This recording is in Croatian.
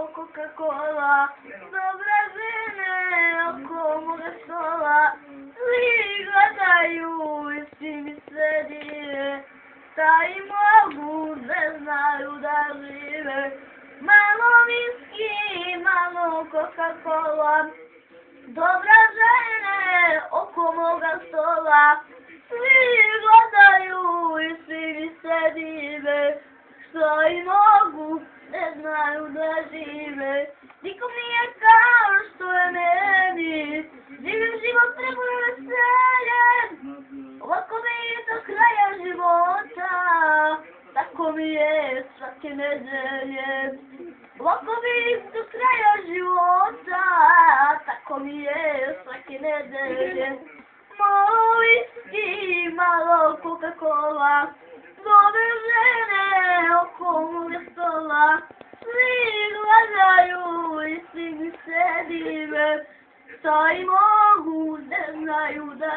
malo Coca-Cola, dobre žene oko moga stola, svi gledaju i svi mi se dive, taj mogu, ne znaju da žive. Malo viski, malo Coca-Cola, dobra žene oko moga stola, svi gledaju i svi mi se dive, šta i mogu, ne znaju da žive. Nikom nije kao što je meni, živim život prepun veseljem, ovako mi je do kraja života, tako mi je svake nedelje. Ovako mi je do kraja života, tako mi je svake nedelje. Malo viski, malo Coca-Cola, dobre žene oko moga stola, svi gledaju i svi mi se dive, šta i mogu, ne znaju da